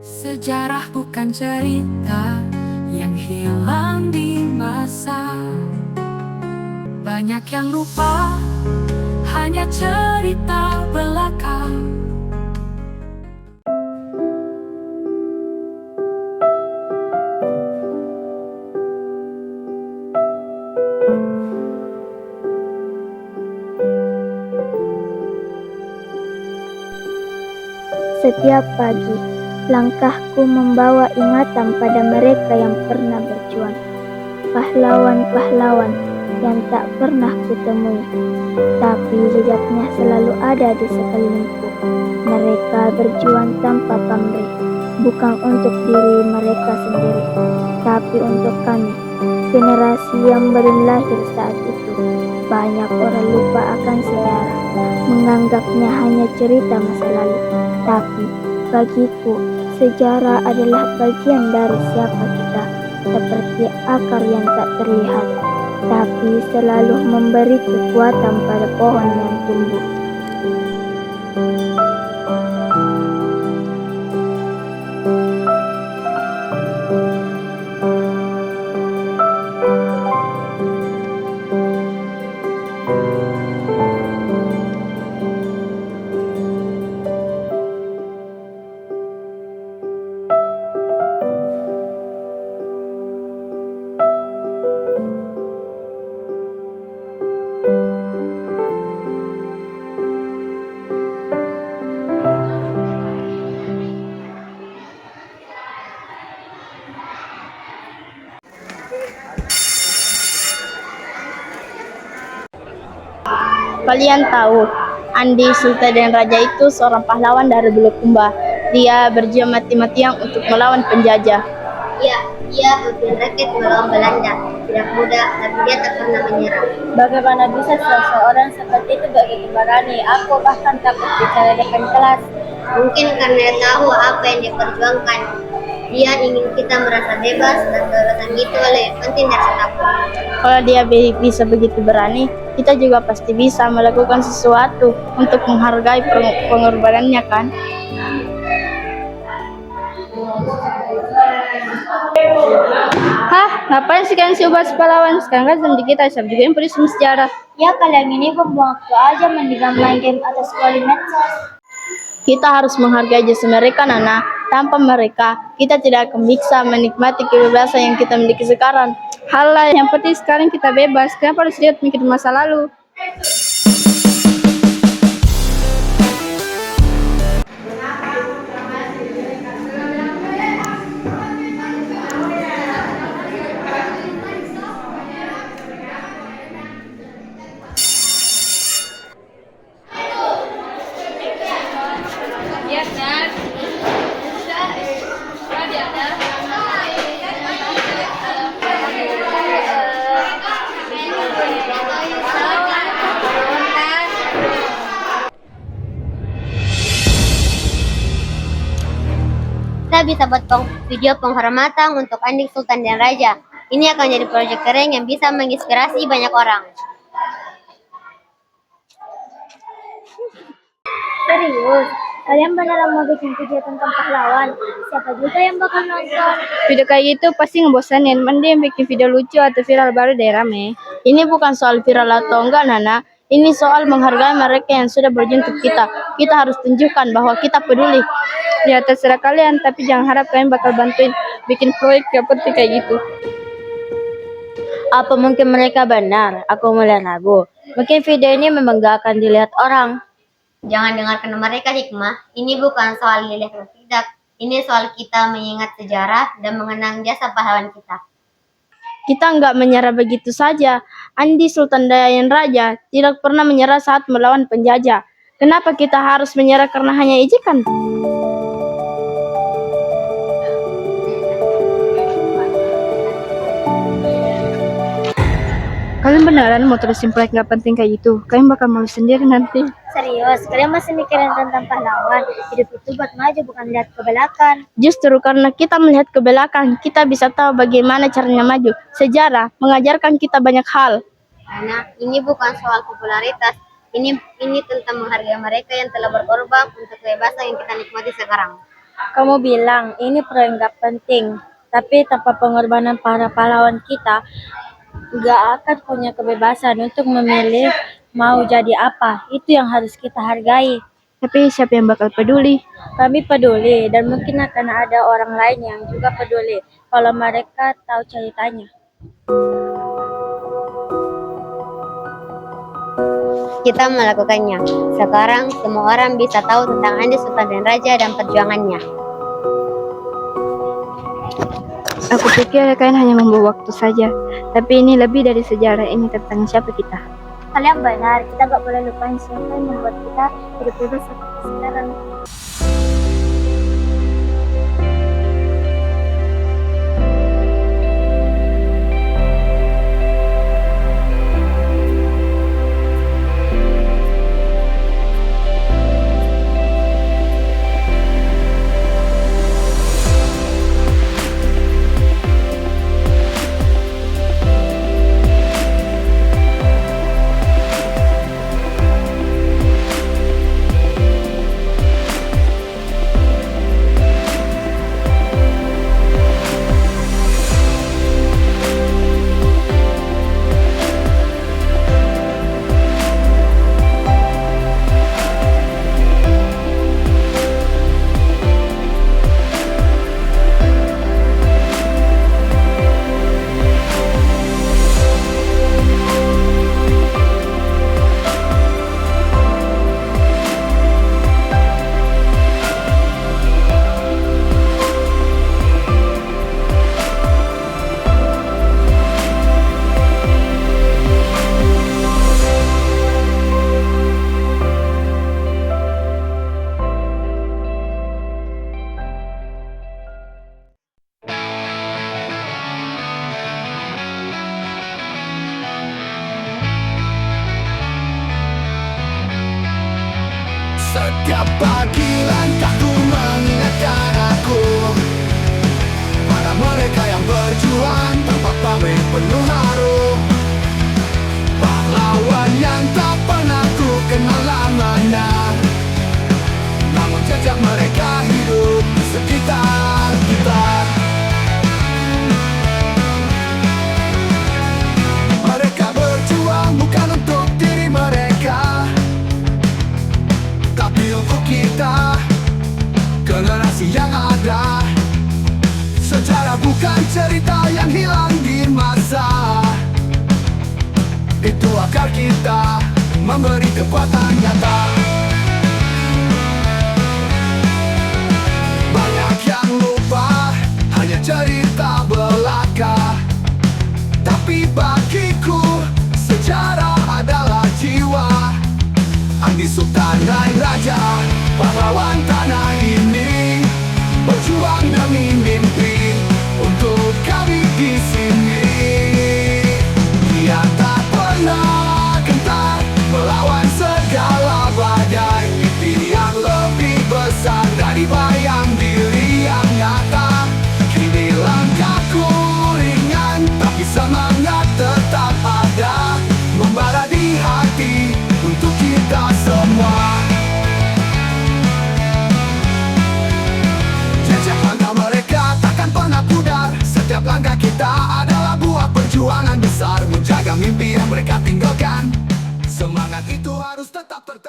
Sejarah bukan cerita yang hilang di masa. Banyak yang lupa, hanya cerita belaka. Setiap pagi, langkahku membawa ingatan pada mereka yang pernah berjuang. Pahlawan-pahlawan yang tak pernah kutemui, tapi jejaknya selalu ada di sekelilingku. Mereka berjuang tanpa pamrih, bukan untuk diri mereka sendiri, tapi untuk kami, generasi yang baru lahir saat itu. Banyak orang lupa akan sejarah, menganggapnya hanya cerita masa lalu. Tapi bagiku, sejarah adalah bagian dari siapa kita, seperti akar yang tak terlihat, tapi selalu memberi kekuatan pada pohon yang tumbuh. Kalian tahu, Andi Sultan Raja itu seorang pahlawan dari Bulukumba. Dia berjuang mati-matian untuk melawan penjajah. Ya, dia memimpin rakyat melawan Belanda. Tidak mudah, tapi dia tak pernah menyerah. Bagaimana bisa seseorang seperti itu begitu berani? Aku bahkan takut bicara depan kelas. Mungkin karena dia tahu apa yang dia perjuangkan. Dia ingin kita merasa bebas dan kebebasan itu lebih penting dari takut. Kalau dia bisa begitu berani, kita juga pasti bisa melakukan sesuatu untuk menghargai pengorbanannya, kan? Hah, ngapain sih kalian bahas pahlawan? Sekarang kan jam kita, siap juga yang peduli sejarah. Ya, kalian ini buang waktu aja mendingan main game atau scrolling medsos. Kita harus menghargai jasa mereka, Nana. Tanpa mereka, kita tidak akan bisa menikmati kebebasan yang kita miliki sekarang. Halah, yang penting sekarang kita bebas. Kenapa harus lihat mikir masa lalu? Kita bisa buat video penghormatan untuk Andi Sultan dan Raja. Ini akan jadi proyek keren yang bisa menginspirasi banyak orang. Serius? Kalian beneran mau bikin video tentang pahlawan? Siapa juga yang bakal nonton? Video kayak gitu pasti ngebosanin. Mending bikin video lucu atau viral baru deh rame. Ini bukan soal viral atau enggak, Nana. Ini soal menghargai mereka yang sudah berjuang untuk kita. Kita harus tunjukkan bahwa kita peduli. Ya terserah kalian, tapi jangan harap kalian bakal bantuin bikin proyek seperti kayak gitu. Apa mungkin mereka benar? Aku mulai ragu. Mungkin video ini memang gak akan dilihat orang. Jangan dengarkan mereka, Hikmah. Ini bukan soal dilihat atau tidak. Ini soal kita mengingat sejarah dan mengenang jasa pahlawan kita. Kita nggak menyerah begitu saja. Andi Sultan Dayan Raja tidak pernah menyerah saat melawan penjajah. Kenapa kita harus menyerah karena hanya ejekan? Kalian beneran mau terusin proyek nggak penting kayak gitu? Kalian bakal malu sendiri nanti. Serius, kalian masih mikirin tentang pahlawan? Hidup itu buat maju, bukan lihat ke belakang. Justru karena kita melihat ke belakang, kita bisa tahu bagaimana caranya maju. Sejarah mengajarkan kita banyak hal. Karena ini bukan soal popularitas. Ini tentang menghargai mereka yang telah berkorban untuk kebebasan yang kita nikmati sekarang. Kamu bilang ini proyek nggak penting, tapi tanpa pengorbanan para pahlawan kita, nggak akan punya kebebasan untuk memilih mau jadi apa. Itu yang harus kita hargai. Tapi siapa yang bakal peduli? Kami peduli, dan mungkin akan ada orang lain yang juga peduli kalau mereka tahu ceritanya. Kita melakukannya. Sekarang semua orang bisa tahu tentang Andi Sultan dan Raja dan perjuangannya. Aku pikir kalian hanya membawa waktu saja, tapi ini lebih dari sejarah, ini tentang siapa kita. Kalian benar, kita gak boleh lupain siapa yang membuat kita hidup bebas seperti sekarang. Setiap pagi langkahku mengingatkan aku pada mereka yang berjuang tanpa pamrih penuh haru. Pahlawan yang tak pernah ku kenal namanya, namun jejak mereka hidup di sekitar kita. Mereka berjuang bukan untuk diri mereka, tapi untuk kita, generasi yang ada. Sejarah bukan cerita yang hilang di masa. Itu akar kita memberi kekuatan nyata. Banyak yang lupa, hanya cerita belaka. Tapi bagiku, sejarah adalah jiwa. Andi Sultan dan Raja, pahlawan tanah ini, berjuang demi mimpi untuk kami di sini. Dia tak pernah gentar melawan segala badai, mimpi yang lebih besar dari bayang diri yang nyata. Kini langkahku ringan, tapi semangat tetap ada, membara di hati untuk kita semua. Jejak langkah mereka takkan pernah pudar. Setiap langkah kita adalah buah perjuangan besar, menjaga mimpi yang mereka tinggalkan. Semangat itu harus tetap tertanam.